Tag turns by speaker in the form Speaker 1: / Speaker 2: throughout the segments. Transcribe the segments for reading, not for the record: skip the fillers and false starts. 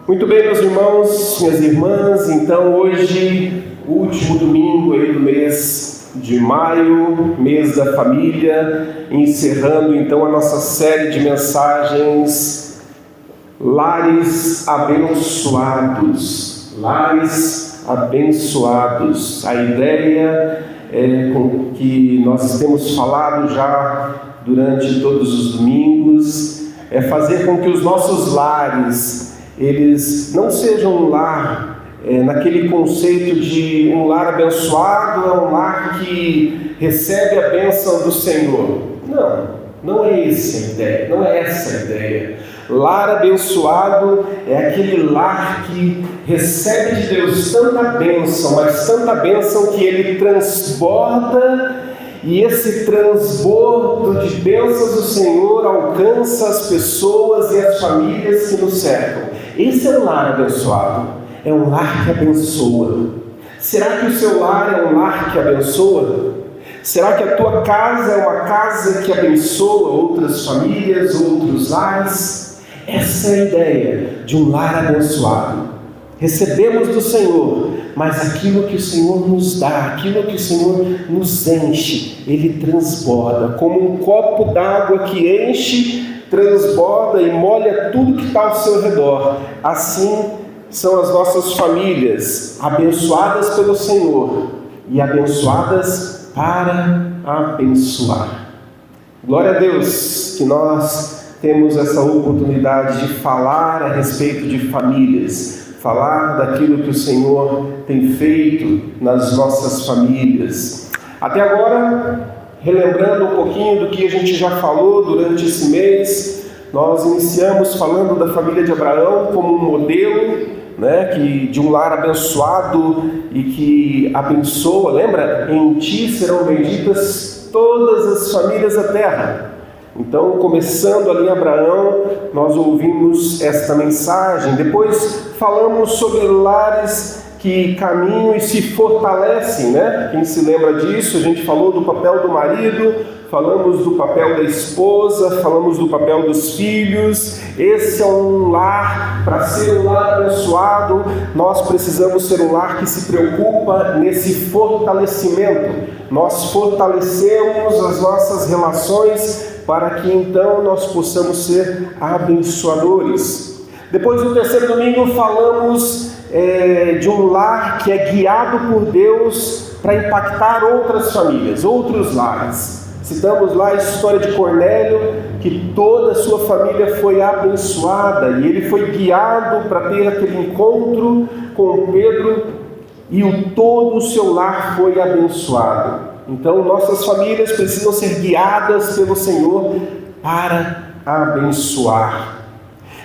Speaker 1: Muito bem, meus irmãos, minhas irmãs, então hoje, último domingo aí do mês de maio, mês da família, encerrando então a nossa série de mensagens Lares Abençoados. Lares Abençoados. A ideia com que nós temos falado já durante todos os domingos é fazer com que os nossos lares eles não sejam um lar naquele conceito de um lar abençoado, é um lar que recebe a bênção do Senhor. Não é essa a ideia, não é essa a ideia. Lar abençoado é aquele lar que recebe de Deus tanta bênção, mas tanta bênção que ele transborda, e esse transbordo de bênçãos do Senhor alcança as pessoas e as famílias que nos cercam. Esse é um lar abençoado, é um lar que abençoa. Será que o seu lar é um lar que abençoa? Será que a tua casa é uma casa que abençoa outras famílias, outros lares? Essa é a ideia de um lar abençoado. Recebemos do Senhor, mas aquilo que o Senhor nos dá, aquilo que o Senhor nos enche, Ele transborda, como um copo d'água que enche, transborda e molha tudo que está ao seu redor. Assim são as nossas famílias, abençoadas pelo Senhor e abençoadas para abençoar. Glória a Deus que nós temos essa oportunidade de falar a respeito de famílias, falar daquilo que o Senhor tem feito nas nossas famílias. Até agora, relembrando um pouquinho do que a gente já falou durante esse mês, nós iniciamos falando da família de Abraão como um modelo, de um lar abençoado e que abençoa. Lembra? Em ti serão benditas todas as famílias da terra. Então, começando ali em Abraão, nós ouvimos esta mensagem. Depois falamos sobre lares que caminham e se fortalecem, Quem se lembra disso? A gente falou do papel do marido, falamos do papel da esposa, falamos do papel dos filhos. Esse é um lar, para ser um lar abençoado, nós precisamos ser um lar que se preocupa nesse fortalecimento. Nós fortalecemos as nossas relações para que então nós possamos ser abençoadores. Depois, no terceiro domingo, falamos de um lar que é guiado por Deus para impactar outras famílias, outros lares. Citamos lá a história de Cornélio, que toda a sua família foi abençoada, e ele foi guiado para ter aquele encontro com Pedro, e todo o seu lar foi abençoado. Então, nossas famílias precisam ser guiadas pelo Senhor para abençoar.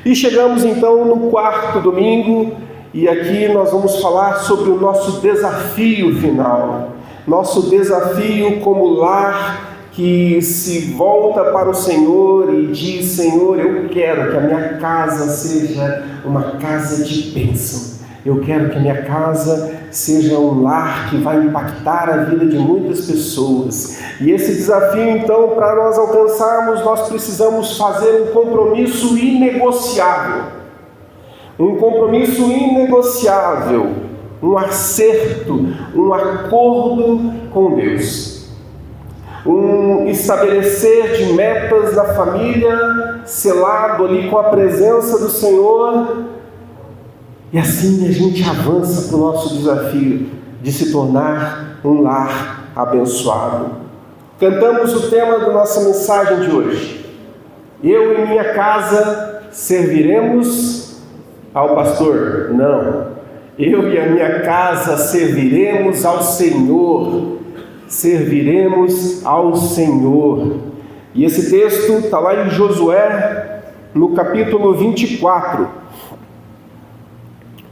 Speaker 1: E chegamos então no quarto domingo, e aqui nós vamos falar sobre o nosso desafio final. Nosso desafio como lar que se volta para o Senhor e diz: Senhor, eu quero que a minha casa seja uma casa de bênção. Eu quero que a minha casa seja um lar que vai impactar a vida de muitas pessoas. E esse desafio, então, para nós alcançarmos, nós precisamos fazer um compromisso inegociável. Um compromisso inegociável, um acerto, um acordo com Deus. Um estabelecer de metas da família, selado ali com a presença do Senhor. E assim a gente avança para o nosso desafio de se tornar um lar abençoado. Cantamos o tema da nossa mensagem de hoje. Eu e minha casa serviremos ao pastor? Não. Eu e a minha casa serviremos ao Senhor. Serviremos ao Senhor. E esse texto está lá em Josué, no capítulo 24.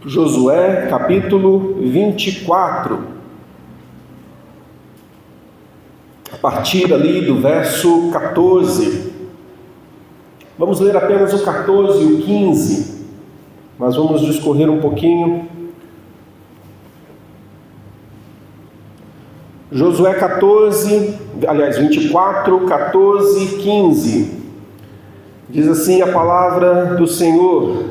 Speaker 1: Josué, capítulo 24, a partir ali do verso 14. Vamos ler apenas o 14 e o 15, mas vamos discorrer um pouquinho. Josué 24, 14 e 15. Diz assim a palavra do Senhor: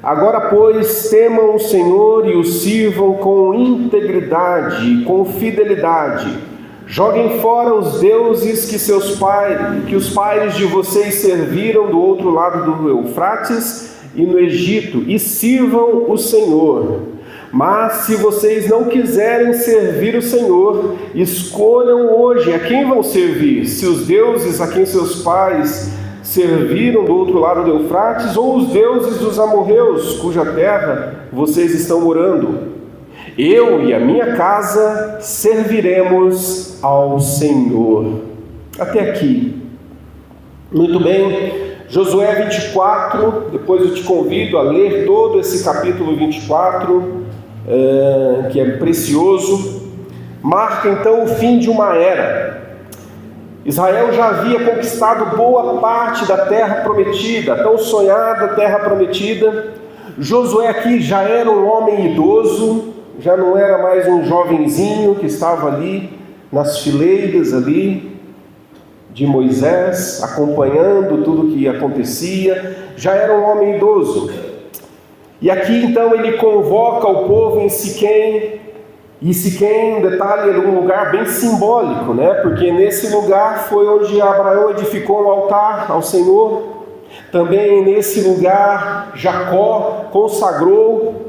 Speaker 1: Agora, pois, temam o Senhor e o sirvam com integridade e com fidelidade. Joguem fora os deuses que os pais de vocês serviram do outro lado do Eufrates e no Egito, e sirvam o Senhor. Mas se vocês não quiserem servir o Senhor, escolham hoje a quem vão servir, se os deuses a quem seus pais serviram do outro lado do Eufrates, ou os deuses dos amorreus, cuja terra vocês estão morando. Eu e a minha casa serviremos ao Senhor. Até aqui. Muito bem. Josué 24, depois eu te convido a ler todo esse capítulo 24, que é precioso. Marca então o fim de uma era. Israel já havia conquistado boa parte da terra prometida, a tão sonhada terra prometida. Josué aqui já era um homem idoso, já não era mais um jovenzinho que estava ali nas fileiras ali de Moisés, acompanhando tudo o que acontecia, já era um homem idoso. E aqui então ele convoca o povo em Siquém, e Siquém, detalhe, era um lugar bem simbólico, né? Porque nesse lugar foi onde Abraão edificou um altar ao Senhor. Também nesse lugar Jacó consagrou.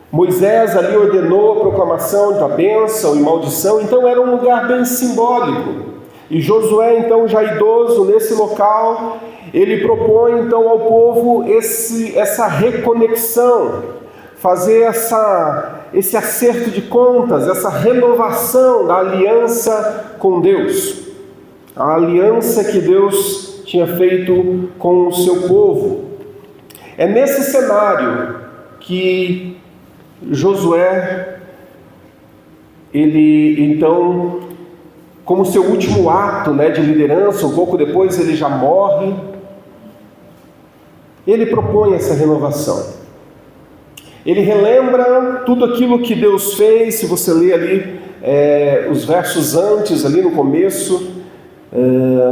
Speaker 1: Moisés ali ordenou a proclamação da bênção e maldição. Então era um lugar bem simbólico. E Josué, então já idoso nesse local, ele propõe então ao povo essa reconexão, fazer esse acerto de contas, essa renovação da aliança com Deus, a aliança que Deus tinha feito com o seu povo. É nesse cenário que Josué, ele então, como seu último ato, né, de liderança, um pouco depois ele já morre, ele propõe essa renovação. Ele relembra tudo aquilo que Deus fez. Se você ler ali os versos antes, ali no começo,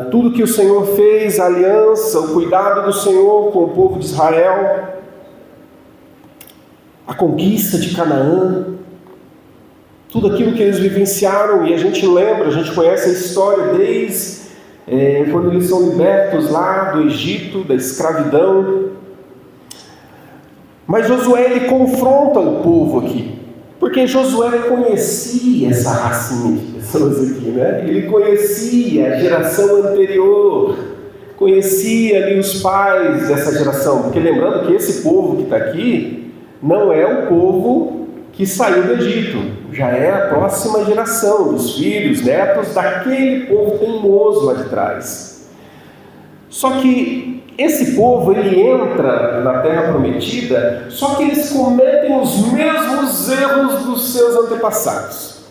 Speaker 1: tudo que o Senhor fez, a aliança, o cuidado do Senhor com o povo de Israel, a conquista de Canaã, tudo aquilo que eles vivenciaram, e a gente lembra, a gente conhece a história desde quando eles são libertos lá do Egito, da escravidão. Mas Josué, ele confronta o povo aqui, porque Josué conhecia essa racinha de pessoas aqui, né? Ele conhecia a geração anterior, conhecia ali os pais dessa geração, porque lembrando que esse povo que está aqui não é o povo que saiu do Egito, já é a próxima geração, dos filhos, netos daquele povo teimoso lá de trás. Só que esse povo, ele entra na terra prometida, só que eles cometem os mesmos erros dos seus antepassados.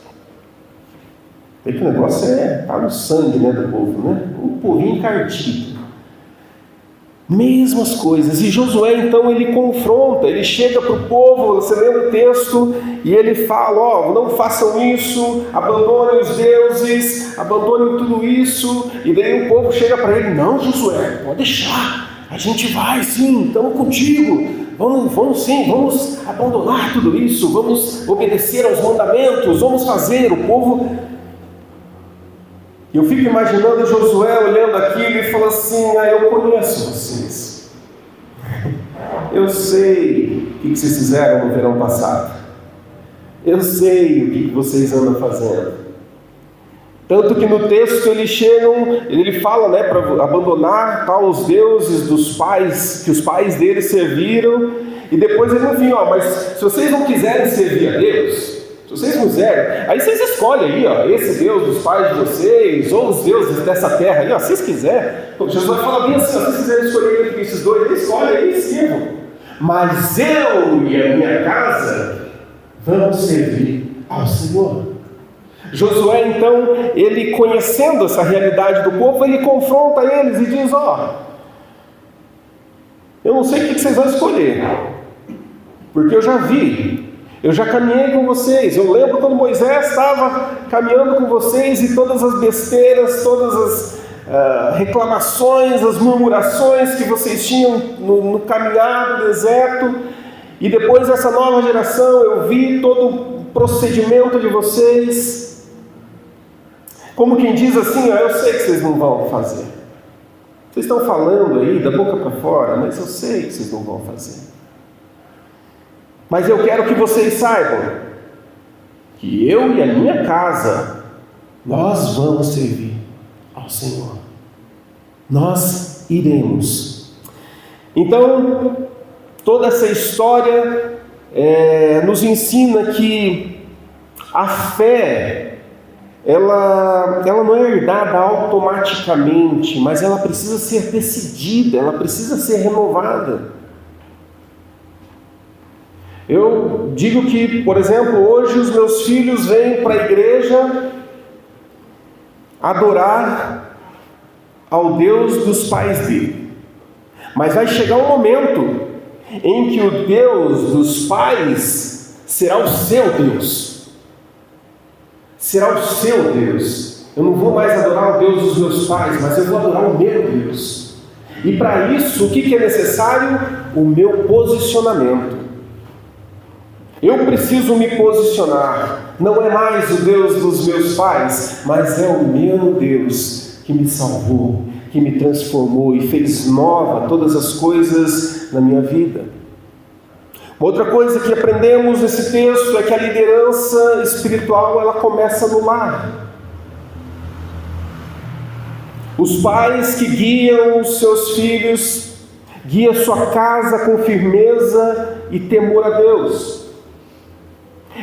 Speaker 1: É que o negócio está no sangue, né, do povo, né? Um povinho encardido. Mesmas coisas. E Josué, então, ele confronta, ele chega para o povo, você lê o texto, e ele fala, não façam isso, abandonem os deuses, abandonem tudo isso. E daí o povo chega para ele, não, Josué, pode deixar, a gente vai sim, estamos contigo, vamos sim, vamos abandonar tudo isso, vamos obedecer aos mandamentos, vamos fazer. O povo... Eu fico imaginando Josué olhando aquilo e falando assim, eu conheço vocês. Eu sei o que vocês fizeram no verão passado. Eu sei o que vocês andam fazendo. Tanto que no texto ele fala, né, para abandonar os deuses dos pais, que os pais deles serviram. E depois ele não vinha, mas se vocês não quiserem servir a Deus... Se vocês quiserem, aí vocês escolhem aí, esse Deus dos pais de vocês, ou os deuses dessa terra aí, se vocês quiserem. Jesus vai falar bem assim, se vocês quiserem escolher entre esses dois, eles escolhem aí e sirvam. Mas eu e a minha casa vamos servir ao Senhor. Josué, então, ele conhecendo essa realidade do povo, ele confronta eles e diz, eu não sei o que vocês vão escolher, porque eu já vi. Eu já caminhei com vocês. Eu lembro quando Moisés estava caminhando com vocês e todas as besteiras, todas reclamações, as murmurações que vocês tinham no caminhar do deserto, e depois dessa nova geração eu vi todo o procedimento de vocês, como quem diz assim, eu sei que vocês não vão fazer. Vocês estão falando aí da boca para fora, mas eu sei que vocês não vão fazer. Mas eu quero que vocês saibam que eu e a minha casa, nós vamos servir ao Senhor. Nós iremos. Então, toda essa história nos ensina que a fé, ela não é herdada automaticamente, mas ela precisa ser decidida, ela precisa ser renovada. Eu digo que, por exemplo, hoje os meus filhos vêm para a igreja adorar ao Deus dos pais dele. Mas vai chegar um momento em que o Deus dos pais será o seu Deus. Será o seu Deus. Eu não vou mais adorar o Deus dos meus pais, mas eu vou adorar o meu Deus. E para isso, o que é necessário? O meu posicionamento. Eu preciso me posicionar. Não é mais o Deus dos meus pais, mas é o meu Deus que me salvou, que me transformou e fez nova todas as coisas na minha vida. Outra coisa que aprendemos nesse texto é que a liderança espiritual, ela começa no lar. Os pais que guiam os seus filhos, guiam sua casa com firmeza e temor a Deus.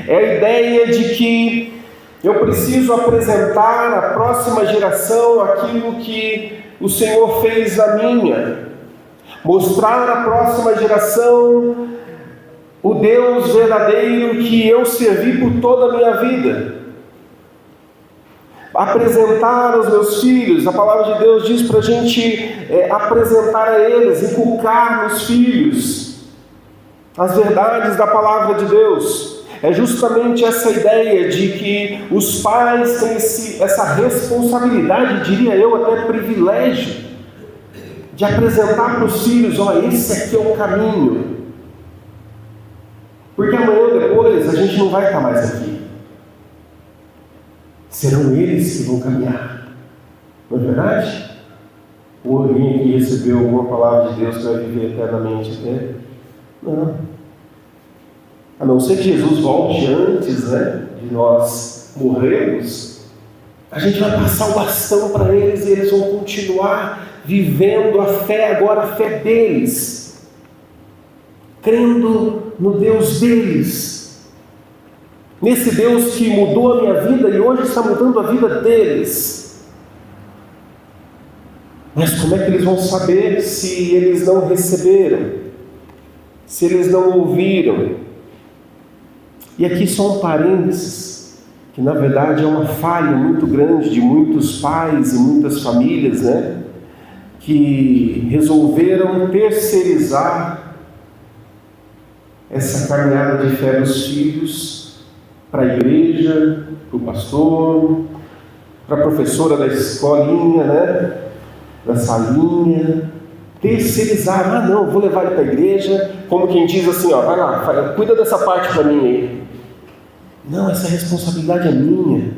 Speaker 1: É a ideia de que eu preciso apresentar à próxima geração aquilo que o Senhor fez na minha. Mostrar à próxima geração o Deus verdadeiro que eu servi por toda a minha vida. Apresentar aos meus filhos, a palavra de Deus diz para a gente apresentar a eles, inculcar nos filhos as verdades da palavra de Deus. É justamente essa ideia de que os pais têm essa responsabilidade, diria eu, até privilégio, de apresentar para os filhos, esse aqui é o caminho. Porque amanhã ou depois a gente não vai estar mais aqui. Serão eles que vão caminhar. Não é verdade? Ou alguém aqui recebeu alguma palavra de Deus que vai viver eternamente até? Não. A não ser que Jesus volte antes, de nós morrermos, a gente vai passar o bastão para eles e eles vão continuar vivendo a fé, agora a fé deles, crendo no Deus deles, nesse Deus que mudou a minha vida e hoje está mudando a vida deles. Mas como é que eles vão saber se eles não receberam, se eles não ouviram? E aqui só um parênteses, que na verdade é uma falha muito grande de muitos pais e muitas famílias, que resolveram terceirizar essa caminhada de fé dos filhos para a igreja, para o pastor, para a professora da escolinha, da salinha. Terceirizar, não, vou levar ele para a igreja, como quem diz assim, vai lá, cuida dessa parte para mim aí. Não, essa responsabilidade é minha,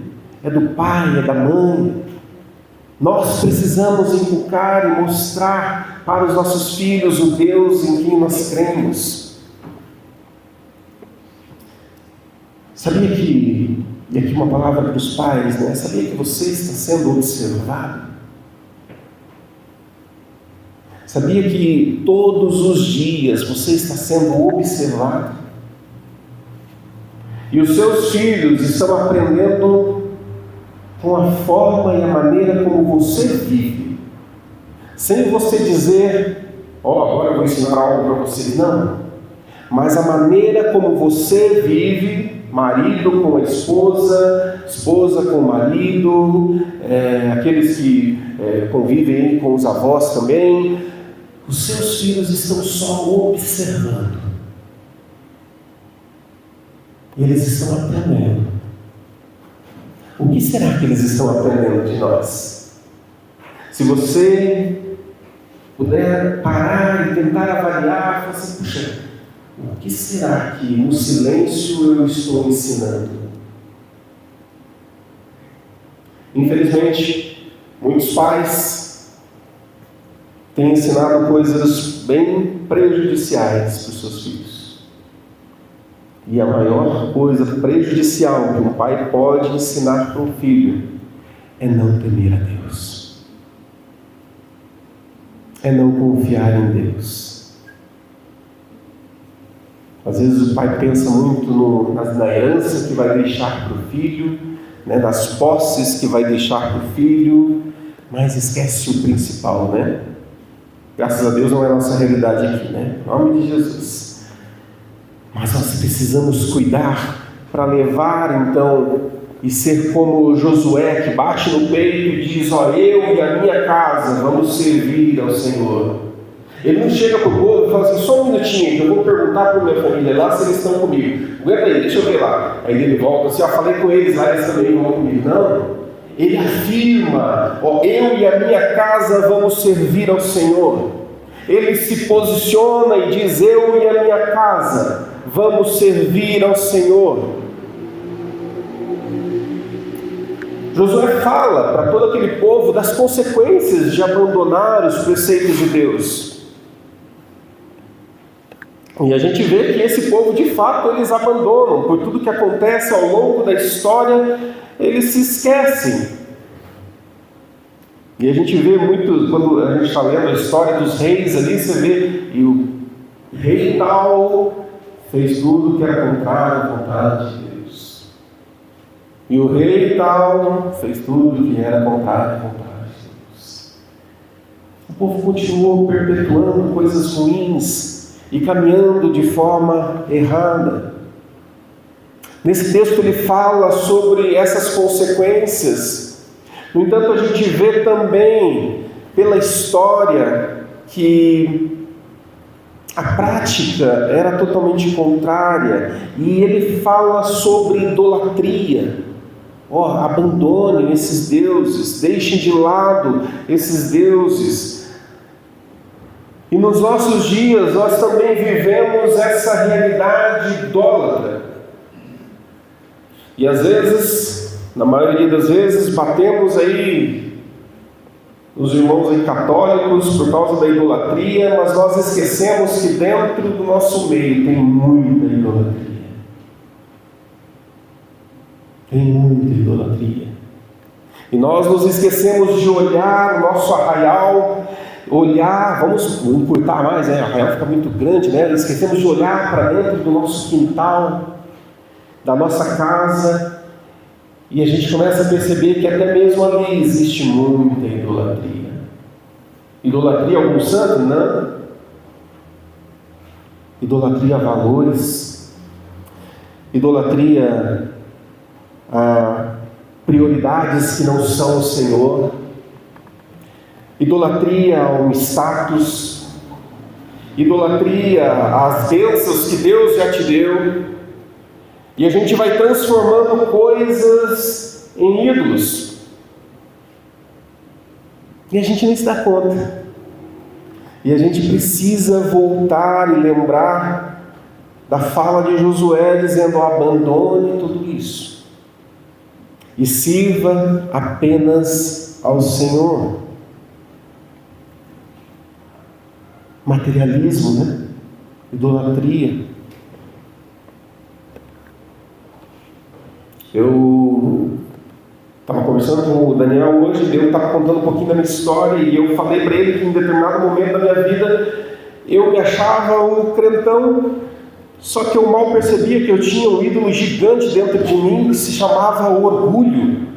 Speaker 1: é do pai, é da mãe. Nós precisamos inculcar e mostrar para os nossos filhos o Deus em quem nós cremos. Sabia que, e aqui uma palavra para os pais, sabia que você está sendo observado? Sabia que todos os dias você está sendo observado? E os seus filhos estão aprendendo com a forma e a maneira como você vive. Sem você dizer, agora eu vou ensinar algo para vocês. Não. Mas a maneira como você vive, marido com a esposa, esposa com o marido, aqueles que convivem com os avós também, os seus filhos estão só observando. E eles estão aprendendo. O que será que eles estão aprendendo de nós? Se você puder parar e tentar avaliar, falar assim, puxa, o que será que no silêncio eu estou ensinando? Infelizmente, muitos pais têm ensinado coisas bem prejudiciais para os seus filhos. E a maior coisa prejudicial que um pai pode ensinar para um filho é não temer a Deus. É não confiar em Deus. Às vezes o pai pensa muito na herança que vai deixar para o filho, das posses que vai deixar para o filho, mas esquece o principal, né? Graças a Deus não é a nossa realidade aqui, né? Em nome de Jesus. Mas nós precisamos cuidar para levar, então, e ser como Josué, que bate no peito e diz, eu e a minha casa vamos servir ao Senhor. Ele não chega para o povo e fala assim, só um minutinho, que eu vou perguntar para a minha família lá se eles estão comigo. Aguenta aí, deixa eu ver lá. Aí ele volta assim, falei com eles lá, eles também vão comigo. Não, ele afirma, eu e a minha casa vamos servir ao Senhor. Ele se posiciona e diz, eu e a minha casa vamos servir ao Senhor. Josué fala para todo aquele povo das consequências de abandonar os preceitos de Deus. E a gente vê que esse povo, de fato, eles abandonam. Por tudo que acontece ao longo da história, eles se esquecem. E a gente vê muito, quando a gente está lendo a história dos reis ali, você vê, e o rei tal fez tudo que era contrário à vontade de Deus. E o rei tal fez tudo que era contrário à vontade de Deus. O povo continuou perpetuando coisas ruins e caminhando de forma errada. Nesse texto ele fala sobre essas consequências. No entanto, a gente vê também pela história que a prática era totalmente contrária. E ele fala sobre idolatria. Abandonem esses deuses, deixem de lado esses deuses. E nos nossos dias nós também vivemos essa realidade idólatra. E às vezes, na maioria das vezes, batemos aí os irmãos aí católicos por causa da idolatria, mas nós esquecemos que dentro do nosso meio tem muita idolatria. Tem muita idolatria. E nós nos esquecemos de olhar o nosso arraial, vamos encurtar mais, o arraial fica muito grande, esquecemos de olhar para dentro do nosso quintal, da nossa casa, e a gente começa a perceber que até mesmo ali existe muita idolatria. Idolatria a algum santo? Não. Idolatria a valores, idolatria a prioridades que não são o Senhor, idolatria a um status, idolatria às bênçãos que Deus já te deu, e a gente vai transformando coisas em ídolos, e a gente nem se dá conta, e a gente precisa voltar e lembrar da fala de Josué dizendo, abandone tudo isso, e sirva apenas ao Senhor. Materialismo, idolatria. Eu estava conversando com o Daniel hoje, Deus estava contando um pouquinho da minha história, e eu falei para ele que em determinado momento da minha vida eu me achava um crentão, só que eu mal percebia que eu tinha um ídolo gigante dentro de mim que se chamava orgulho.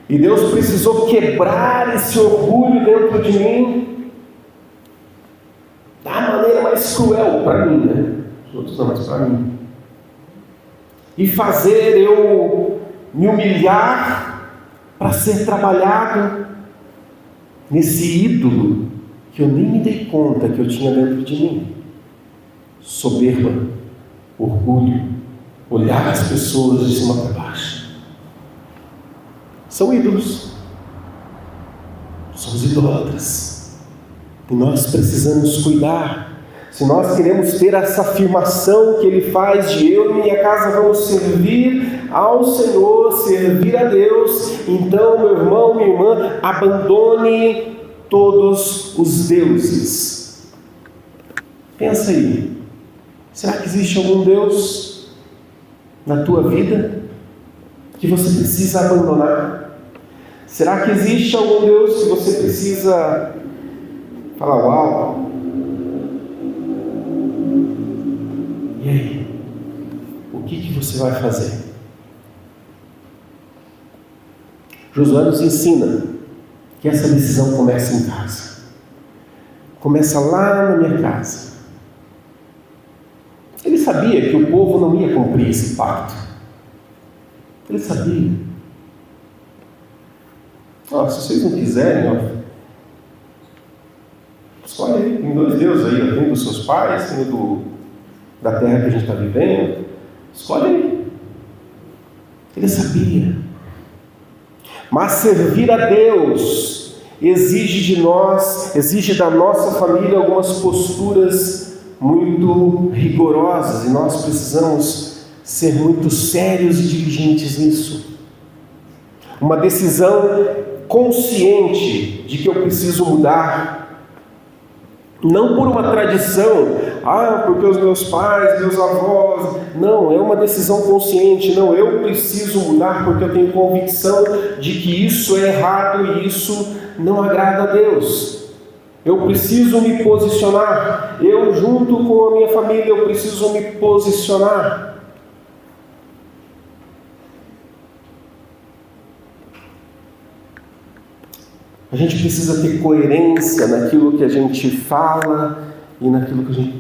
Speaker 1: E Deus precisou quebrar esse orgulho dentro de mim da maneira mais cruel para mim, Os outros não, mas para mim. E fazer eu me humilhar para ser trabalhado nesse ídolo que eu nem me dei conta que eu tinha dentro de mim. Soberba, orgulho, olhar as pessoas de cima para baixo. são ídolos. Somos idólatras. E nós precisamos cuidar. Se nós queremos ter essa afirmação que Ele faz de eu e minha casa vamos servir ao Senhor, servir a Deus, então, meu irmão, minha irmã, abandone todos os deuses. Pensa aí. Será que existe algum Deus na tua vida que você precisa abandonar? Será que existe algum Deus que você precisa falar, uau? E aí? O que você vai fazer? Josué nos ensina que essa decisão começa em casa. Começa lá na minha casa. Ele sabia que o povo não ia cumprir esse pacto. Ele sabia. Se vocês não quiserem, escolhe aí. Tem 2 deuses aí, tem dos seus pais, tem da terra que a gente está vivendo. Escolhe aí. Ele sabia. Mas servir a Deus exige de nós, exige da nossa família algumas posturas muito rigorosas, e nós precisamos ser muito sérios e diligentes nisso. Uma decisão consciente de que eu preciso mudar, não por uma tradição, porque os meus pais, meus avós, não, é uma decisão consciente, não, eu preciso mudar porque eu tenho convicção de que isso é errado e isso não agrada a Deus. Eu preciso me posicionar. Eu, junto com a minha família, eu preciso me posicionar. A gente precisa ter coerência naquilo que a gente fala e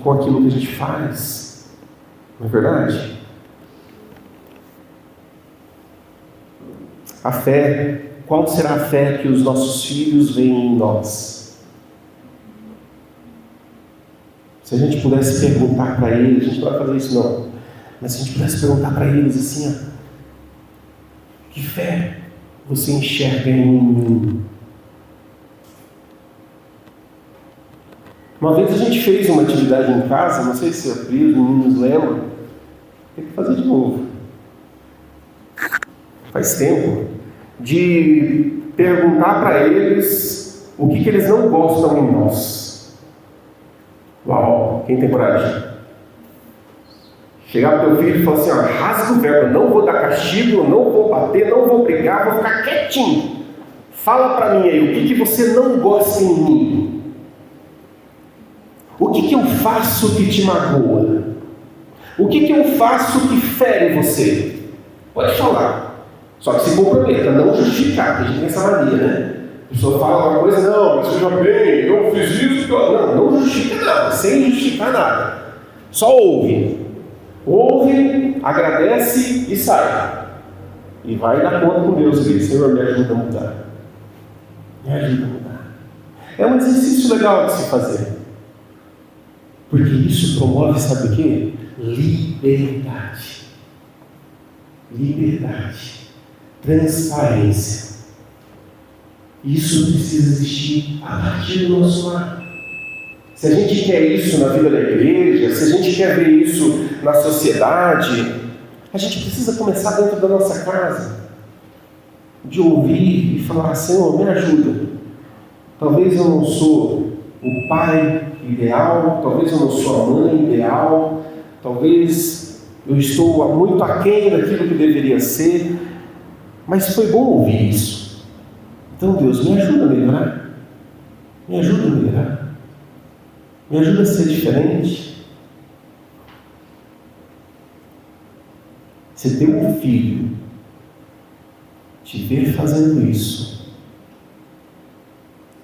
Speaker 1: com aquilo que a gente faz. Não é verdade? A fé, qual será a fé que os nossos filhos veem em nós? Se a gente pudesse perguntar para eles, a gente não vai fazer isso não, mas se a gente pudesse perguntar para eles assim, que fé você enxerga em mim? Uma vez a gente fez uma atividade em casa, não sei se a Pri, os meninos lembram, tem que fazer de novo. Faz tempo, de perguntar para eles o que eles não gostam em nós. Uau, quem tem coragem? Chegar para o teu filho e falar assim, rasga o verbo, não vou dar castigo, não vou bater, não vou brigar, vou ficar quietinho. Fala para mim aí, o que você não gosta em mim? O que eu faço que te magoa? O que eu faço que fere você? Pode falar. Só que se comprometa, não justificar, porque a gente tem essa mania, né? A pessoa fala uma coisa, não, mas veja bem, eu fiz isso, não justifica nada, sem justificar nada. Só ouve. Ouve, agradece e sai. E vai dar conta com Deus e diz, Senhor, me ajuda a mudar. Me ajuda a mudar. É um exercício legal de se fazer. Porque isso promove, sabe o quê? Liberdade. Liberdade. Transparência. Isso precisa existir a partir do nosso lar. Se a gente quer isso na vida da igreja, se a gente quer ver isso na sociedade, a gente precisa começar dentro da nossa casa. De ouvir e falar, Senhor, me ajuda. Talvez eu não sou o pai ideal, talvez eu não sou a mãe ideal, talvez eu estou muito aquém daquilo que deveria ser, mas foi bom ouvir isso. Então, Deus, me ajuda a melhorar. Me ajuda a melhorar. Me ajuda a ser diferente. Se ter um filho te ver fazendo isso,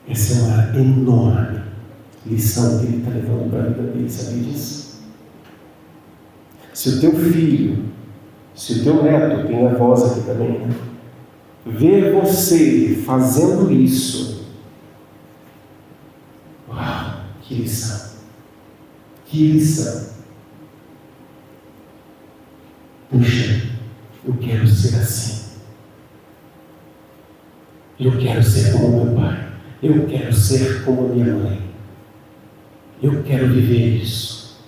Speaker 1: essa é uma enorme lição que ele está levando para a vida dele, sabia disso? Se o teu filho, se o teu neto, tem avós aqui também, né? Ver você fazendo isso, uau, que lição, que lição. Puxa, eu quero ser assim. Eu quero ser como meu pai. Eu quero ser como a minha mãe. Eu quero viver isso.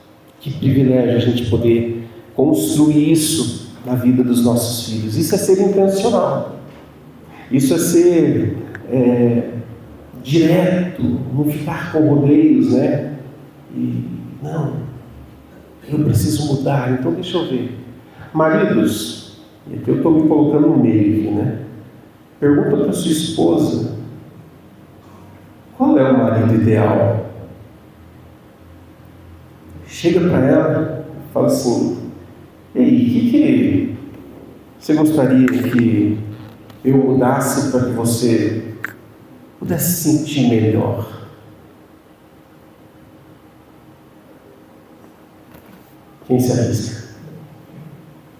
Speaker 1: Que privilégio a gente poder construir isso na vida dos nossos filhos. Isso é ser intencional. Isso é ser direto, não ficar com rodeios, né? Não, eu preciso mudar, então deixa eu ver. Maridos, e aqui eu estou me colocando no meio, né? Pergunta para sua esposa, qual é o marido ideal? Chega para ela e fala assim, ei, o que você gostaria que eu mudasse para que você pudesse se sentir melhor? Quem se arrisca?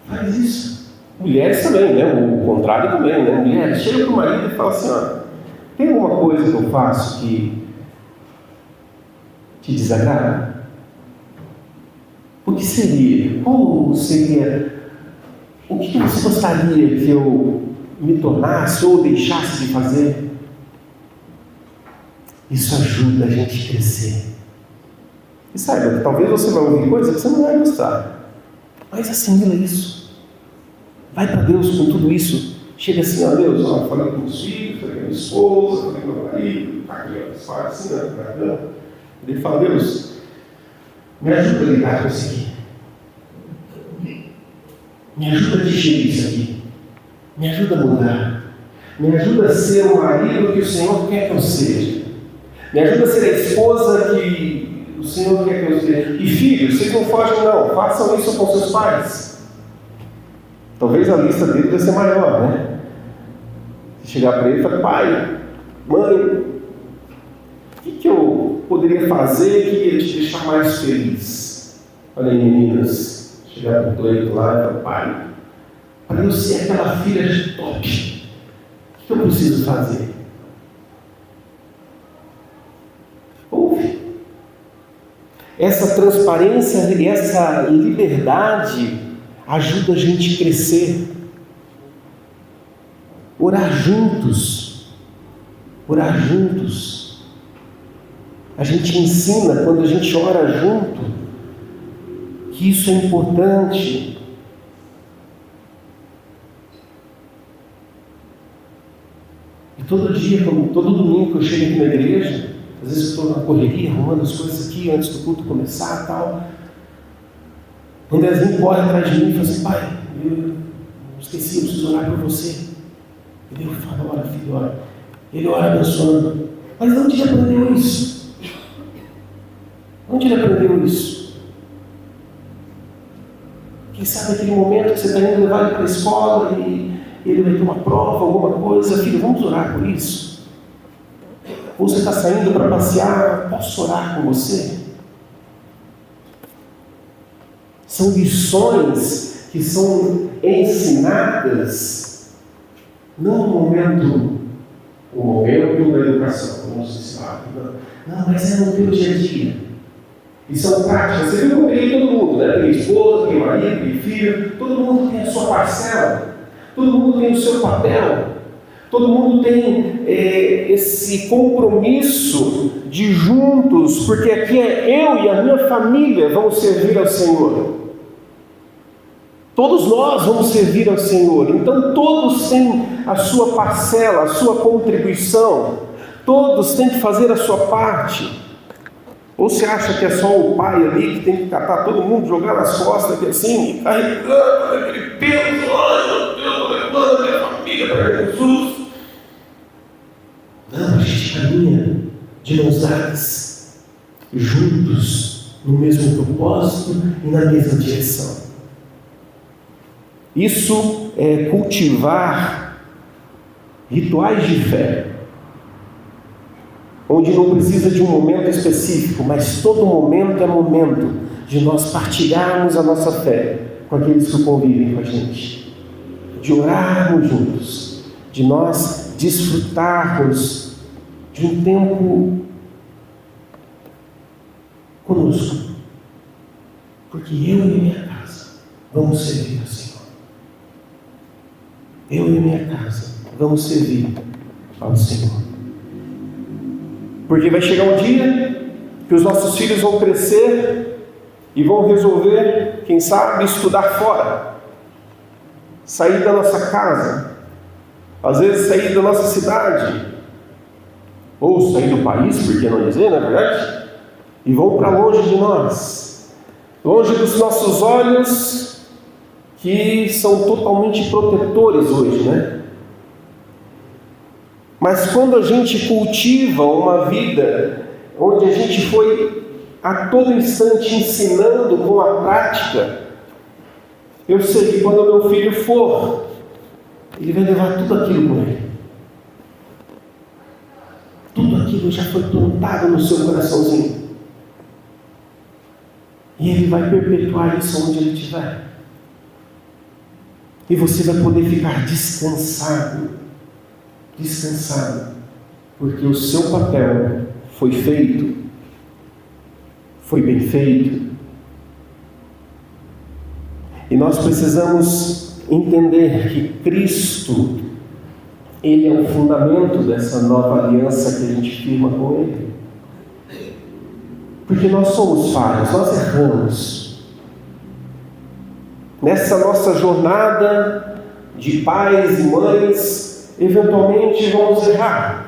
Speaker 1: Faz isso. Mulheres também, né? O contrário também, né? Mulheres, chega para o marido e fala assim, ó, tem alguma coisa que eu faço que te desagrada? O que seria? Como seria? O que você gostaria que eu me tornasse ou deixasse de fazer? Isso ajuda a gente a crescer. E saiba, talvez você vai ouvir coisas que você não vai gostar, mas assimila isso. Vai para Deus com tudo isso. Chega assim, ó Deus, ó, falei com meus filhos, falei com minha esposa, falei com meu marido, fala assim, né? Ele fala, Deus, me ajuda a lidar com isso aqui. Me ajuda a digerir isso aqui. Me ajuda a mudar. Me ajuda a ser o marido que o Senhor quer que eu seja. Me ajuda a ser a esposa que o Senhor quer que eu seja. E filhos, vocês não fogem não. Façam isso com seus pais. Talvez a lista dele vai ser maior, né? Se chegar para ele e falar, pai, mãe, o que eu poderia fazer que ia te deixar mais feliz? Olha aí, meninas. Chegar para o Cleito lá e falar, pai, para eu ser aquela filha de top, o que eu preciso fazer? Ouve. Essa transparência e essa liberdade ajuda a gente a crescer. Orar juntos. Orar juntos. A gente ensina, quando a gente ora junto, que isso é importante. E todo dia, todo domingo que eu chego aqui na igreja, às vezes eu estou na correria, arrumando as coisas aqui antes do culto começar e tal. Quando Andrezinho corre atrás de mim e fala assim, pai, eu esqueci, eu preciso orar por você. E eu falo, ora filho, ora. Ele ora abençoando. Mas onde ele aprendeu isso? Onde ele aprendeu isso? Quem sabe aquele momento que você está indo levar ele para a escola e ele vai ter uma prova, alguma coisa, filho, vamos orar por isso? Ou você está saindo para passear, posso orar com você? São lições que são ensinadas não no momento da educação, como se sabe, não, mas é no teu dia a dia. E são práticas. Você viu que eu peguei todo mundo, né? Tem esposa, tem marido, tem filho, todo mundo tem a sua parcela, todo mundo tem o seu papel, todo mundo tem esse compromisso de juntos, porque aqui é eu e a minha família vamos servir ao Senhor. Todos nós vamos servir ao Senhor, então todos têm a sua parcela, a sua contribuição, todos têm que fazer a sua parte. Ou você acha que é só o pai ali que tem que catar todo mundo, jogar nas costas aqui assim, e carregando aquele peso, ai meu Deus, levando a minha família para Jesus? Não, a gente caminha de mãos dadas, juntos, no mesmo propósito e na mesma direção. Isso é cultivar rituais de fé, onde não precisa de um momento específico, mas todo momento é momento de nós partilharmos a nossa fé com aqueles que convivem com a gente, de orarmos juntos, de nós desfrutarmos de um tempo conosco, porque eu e minha casa vamos servir ao Senhor. Eu e minha casa vamos servir ao Senhor. Porque vai chegar um dia que os nossos filhos vão crescer e vão resolver, quem sabe, estudar fora, sair da nossa casa, às vezes sair da nossa cidade, ou sair do país, por que não dizer, não é verdade? E vão para longe de nós, longe dos nossos olhos, que são totalmente protetores hoje, né? Mas quando a gente cultiva uma vida onde a gente foi a todo instante ensinando com a prática, eu sei que quando meu filho for, ele vai levar tudo aquilo com ele. Tudo aquilo já foi plantado no seu coraçãozinho. E ele vai perpetuar isso onde ele estiver. E você vai poder ficar descansado, porque o seu papel foi feito, foi bem feito. E nós precisamos entender que Cristo, Ele é o fundamento dessa nova aliança que a gente firma com Ele. Porque nós somos falhos, nós erramos. Nessa nossa jornada de pais e mães, eventualmente vamos errar.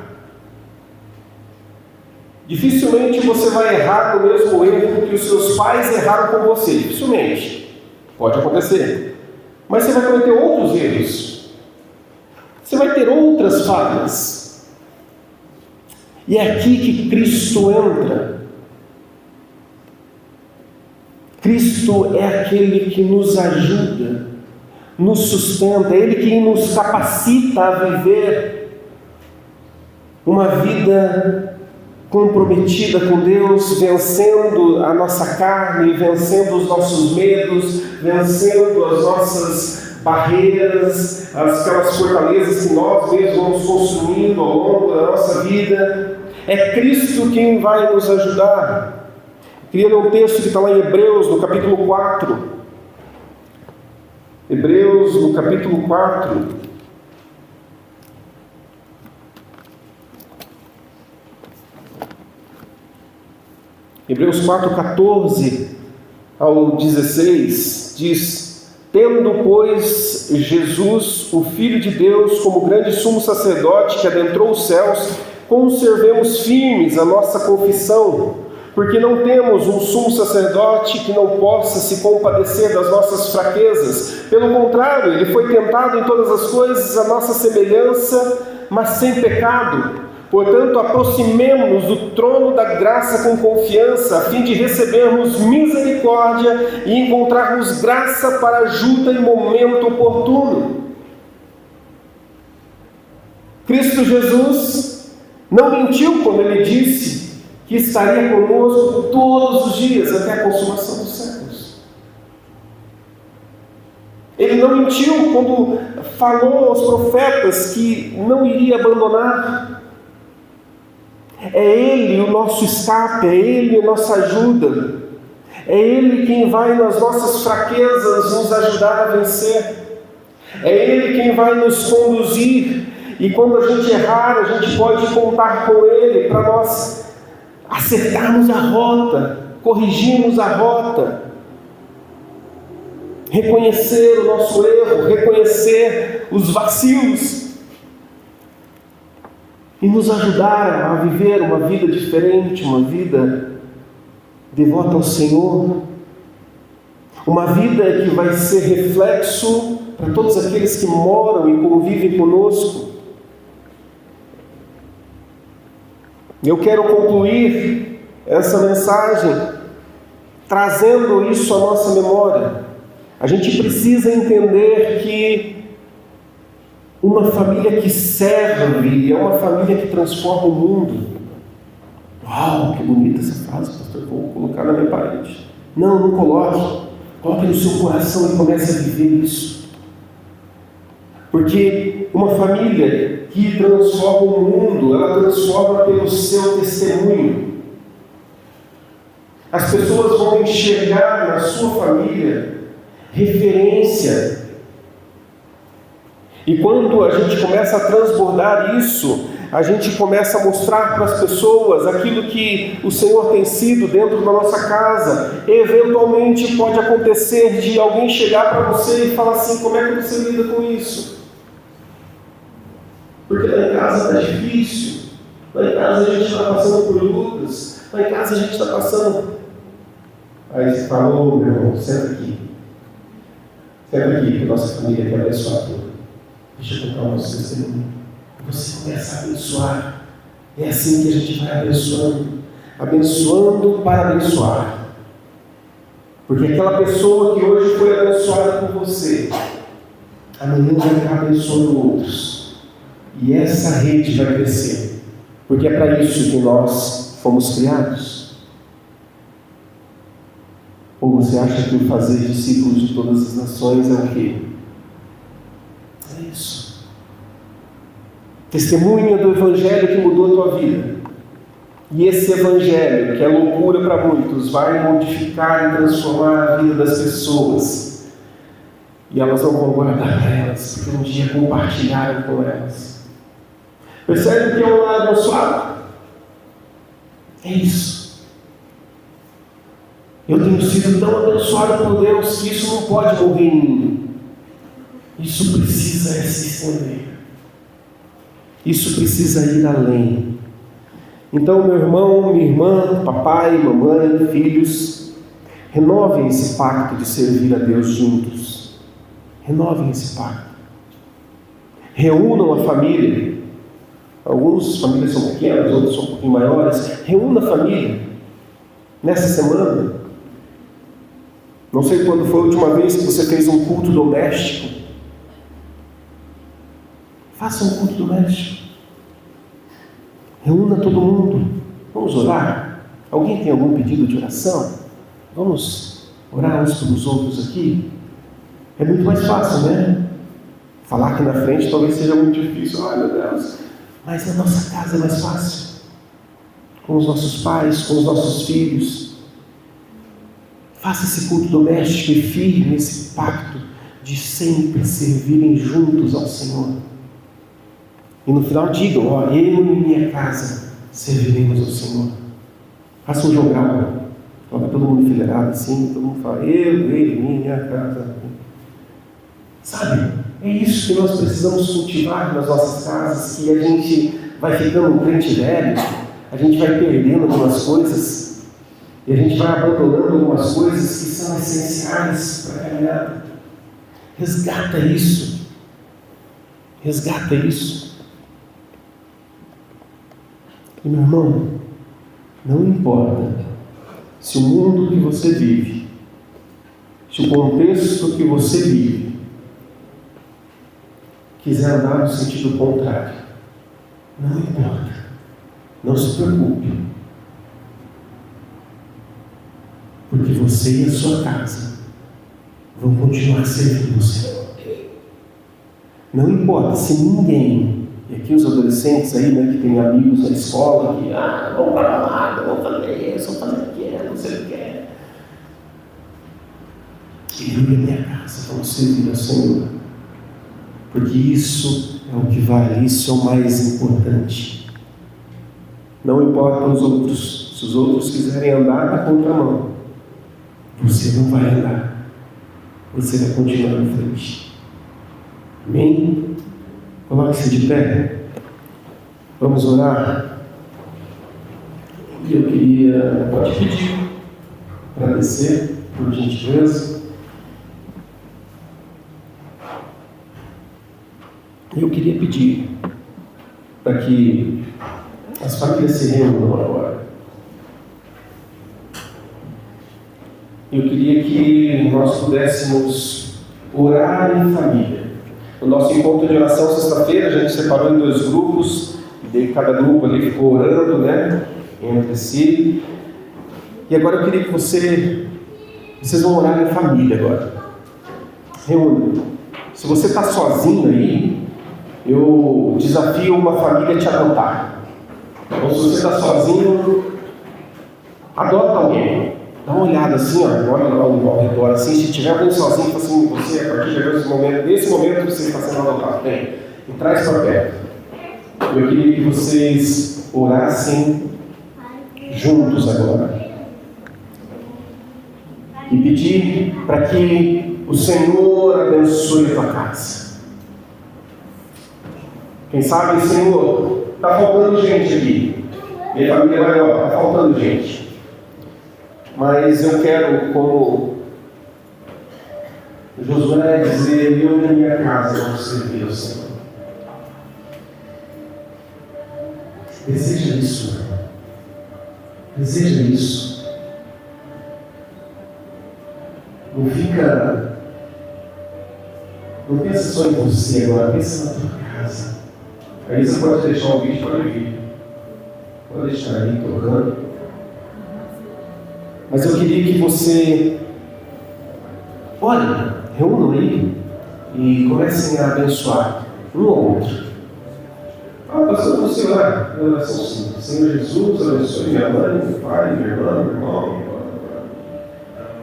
Speaker 1: Dificilmente você vai errar no mesmo erro que os seus pais erraram com você. Dificilmente. Pode acontecer. Mas você vai cometer outros erros. Você vai ter outras falhas. E é aqui que Cristo entra. Cristo é aquele que nos ajuda, nos sustenta, é Ele que nos capacita a viver uma vida comprometida com Deus, vencendo a nossa carne, vencendo os nossos medos, vencendo as nossas barreiras, aquelas fortalezas que nós mesmos vamos construindo ao longo da nossa vida. É Cristo quem vai nos ajudar. Queria ler um texto que está lá em Hebreus, no capítulo 4. Hebreus, no capítulo 4. Hebreus 4, 14 ao 16, diz: Tendo, pois, Jesus, o Filho de Deus, como grande sumo sacerdote que adentrou os céus, conservemos firmes a nossa confissão, porque não temos um sumo sacerdote que não possa se compadecer das nossas fraquezas. Pelo contrário, ele foi tentado em todas as coisas à nossa semelhança, mas sem pecado. Portanto, aproximemo-nos do trono da graça com confiança, a fim de recebermos misericórdia e encontrarmos graça para ajuda em momento oportuno. Cristo Jesus não mentiu quando ele disse que estaria conosco todos os dias até a consumação dos séculos. Ele não mentiu quando falou aos profetas que não iria abandonar. É Ele o nosso escape, é Ele a nossa ajuda, é Ele quem vai nas nossas fraquezas nos ajudar a vencer, é Ele quem vai nos conduzir, e quando a gente errar, a gente pode contar com Ele para nós acertarmos a rota, corrigirmos a rota, reconhecer o nosso erro, reconhecer os vacilos e nos ajudar a viver uma vida diferente, uma vida devota ao Senhor, uma vida que vai ser reflexo para todos aqueles que moram e convivem conosco. Eu quero concluir essa mensagem trazendo isso à nossa memória. A gente precisa entender que uma família que serve é uma família que transforma o mundo. Uau, que bonita essa frase, pastor. Vou colocar na minha parede. Não coloque. Coloque no seu coração e comece a viver isso. Porque uma família que transforma o mundo, ela transforma pelo seu testemunho. As pessoas vão enxergar na sua família referência. E quando a gente começa a transbordar isso, a gente começa a mostrar para as pessoas aquilo que o Senhor tem sido dentro da nossa casa. Eventualmente pode acontecer de alguém chegar para você e falar assim: como é que você lida com isso? Porque lá em casa está difícil, lá em casa a gente está passando por lutas, lá em casa a gente está passando... Aí você fala: ô meu irmão, senta aqui, que a nossa família quer abençoar tudo. Deixa eu contar o nosso testemunho. Você começa a abençoar. É assim que a gente vai abençoando. Abençoando para abençoar. Porque aquela pessoa que hoje foi abençoada por você, amanhã vai estar abençoando outros. E essa rede vai crescer. Porque é para isso que nós fomos criados. Ou você acha que o fazer discípulos de todas as nações é o quê? É isso. Testemunha do Evangelho que mudou a tua vida. E esse Evangelho, que é loucura para muitos, vai modificar e transformar a vida das pessoas. E elas não vão guardar para elas, porque um dia compartilharam com elas. Percebe que é um lado abençoado? É isso. Eu tenho sido tão abençoado por Deus que isso não pode morrer em mim. Isso precisa se estender. Isso precisa ir além. Então, meu irmão, minha irmã, papai, mamãe, filhos, renovem esse pacto de servir a Deus juntos. Renovem esse pacto. Reúnam a família. Algumas famílias são pequenas, outras são um pouquinho maiores. Reúna a família nessa semana. Não sei quando foi a última vez que você fez um culto doméstico. Faça um culto doméstico. Reúna todo mundo. Vamos orar? Alguém tem algum pedido de oração? Vamos orar uns pelos outros aqui? É muito mais fácil, né? Falar aqui na frente talvez seja muito difícil. Ai, meu Deus. Mas na nossa casa é mais fácil. Com os nossos pais, com os nossos filhos. Faça esse culto doméstico e firme esse pacto de sempre servirem juntos ao Senhor. E no final digam: ó, eu e minha casa serviremos ao Senhor. Faça um jogral. Coloca todo mundo enfileirado assim, todo mundo fala: eu e minha casa. Sabe? É isso que nós precisamos cultivar nas nossas casas, que a gente vai ficando um crente velho, a gente vai perdendo algumas coisas. E a gente vai abandonando algumas coisas que são essenciais para a caminhada. Resgata isso. Resgata isso. E meu irmão, não importa se o mundo que você vive, se o contexto que você vive, quiser andar no sentido contrário. Não importa. Não se preocupe. Porque você e a sua casa vão continuar servindo o Senhor. Não importa se ninguém, e aqui os adolescentes aí, né, que têm amigos na escola, que vamos para a balada, vamos fazer isso, vamos fazer aquilo, não sei o que é. Eu e a minha casa vamos servir ao Senhor. Porque isso é o que vale, isso é o mais importante. Não importa os outros, se os outros quiserem andar na contramão, você não vai andar, você vai continuar em frente. Amém? Coloque-se de pé. Vamos orar. Eu queria, pode pedir para descer, por gentileza. Eu queria pedir para que as famílias se reúnam agora. Eu queria que nós pudéssemos orar em família. No nosso encontro de oração sexta-feira, a gente separou em 2 grupos, e cada grupo ali ficou orando, né, entre si. E agora eu queria que vocês vão orar em família agora. Reúna. Se você está sozinho aí, eu desafio uma família a te adotar. Então, se você está sozinho, adota alguém. Dá uma olhada assim, olha lá ao redor assim. Se tiver alguém sozinho, fala assim: você, a partir de nesse momento você está sendo adotado, vem, e traz para perto. Eu queria que vocês orassem juntos agora e pedir para que o Senhor abençoe a tua casa. Quem sabe, Senhor, está faltando gente aqui. Minha família é maior, está faltando gente. Mas eu quero, como Josué, dizer: eu na minha casa vou servir ao Senhor. Deseja isso, irmão. Deseja isso. Não pensa só em você agora, pensa na tua casa. Aí você pode deixar o vídeo, pode vir. Pode deixar aí tocando. Mas eu queria que você, olha, reúnam aí e comecem a abençoar um ao outro. Pastor, você vai na oração simples. Senhor Jesus, abençoe minha mãe, meu pai, minha irmã, meu irmão.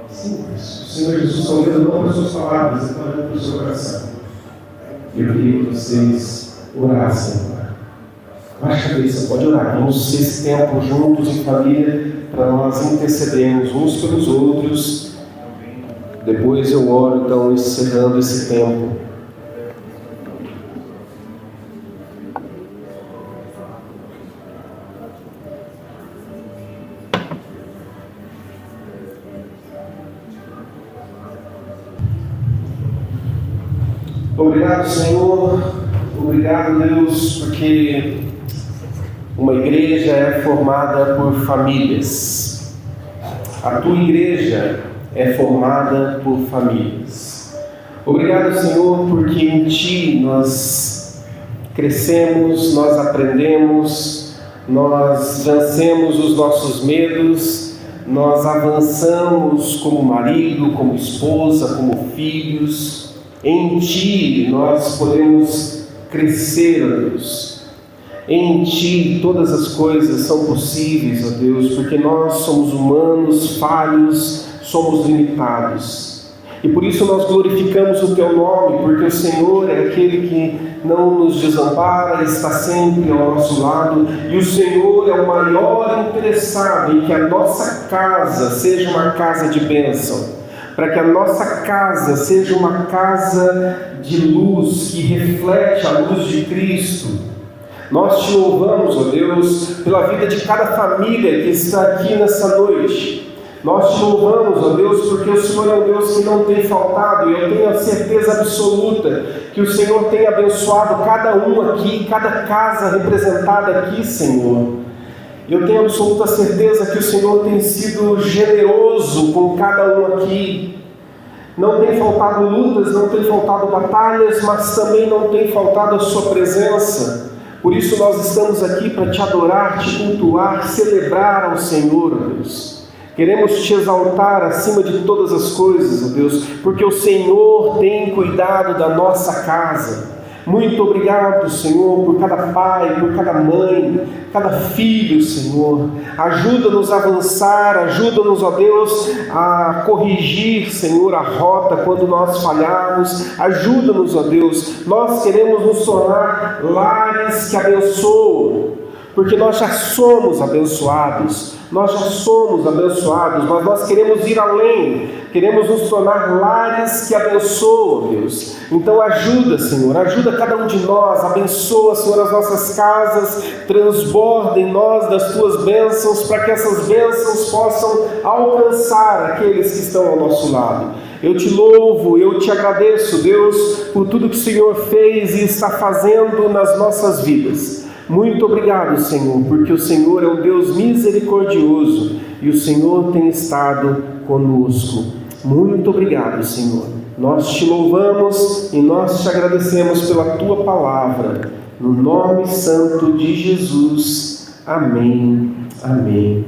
Speaker 1: Simples. O Senhor Jesus está olhando não para as suas palavras, ele está olhando para o seu coração. Eu queria que vocês orassem agora. Baixa a cabeça, pode orar. Vamos ter esse tempo juntos em família para nós intercedermos uns pelos outros. Depois eu oro, então, encerrando esse tempo. Obrigado, Senhor. Obrigado, Deus, porque uma igreja é formada por famílias. A tua igreja é formada por famílias. Obrigado, Senhor, porque em Ti nós crescemos, nós aprendemos, nós vencemos os nossos medos, nós avançamos como marido, como esposa, como filhos. Em Ti nós podemos crescer, ó Deus. Em Ti todas as coisas são possíveis, ó Deus, porque nós somos humanos, falhos, somos limitados. E por isso nós glorificamos o Teu nome, porque o Senhor é aquele que não nos desampara, está sempre ao nosso lado, e o Senhor é o maior interessado em que a nossa casa seja uma casa de bênção. Para que a nossa casa seja uma casa de luz, que reflete a luz de Cristo. Nós Te louvamos, ó Deus, pela vida de cada família que está aqui nessa noite. Nós Te louvamos, ó Deus, porque o Senhor é um Deus que não tem faltado, e eu tenho a certeza absoluta que o Senhor tem abençoado cada um aqui, cada casa representada aqui, Senhor. Eu tenho absoluta certeza que o Senhor tem sido generoso com cada um aqui. Não tem faltado lutas, não tem faltado batalhas, mas também não tem faltado a Sua presença. Por isso nós estamos aqui para Te adorar, Te cultuar, celebrar ao Senhor, ó Deus. Queremos Te exaltar acima de todas as coisas, ó Deus, porque o Senhor tem cuidado da nossa casa. Muito obrigado, Senhor, por cada pai, por cada mãe, cada filho, Senhor. Ajuda-nos a avançar, ajuda-nos, ó Deus, a corrigir, Senhor, a rota quando nós falharmos. Ajuda-nos, ó Deus. Nós queremos nos tornar lares que abençoam, porque nós já somos abençoados. Nós já somos abençoados, mas nós queremos ir além, queremos nos tornar lares que abençoam, Deus. Então ajuda, Senhor, ajuda cada um de nós, abençoa, Senhor, as nossas casas, transborda em nós das Tuas bênçãos, para que essas bênçãos possam alcançar aqueles que estão ao nosso lado. Eu Te louvo, eu Te agradeço, Deus, por tudo que o Senhor fez e está fazendo nas nossas vidas. Muito obrigado, Senhor, porque o Senhor é um Deus misericordioso e o Senhor tem estado conosco. Muito obrigado, Senhor. Nós Te louvamos e nós Te agradecemos pela Tua palavra. No nome santo de Jesus. Amém. Amém.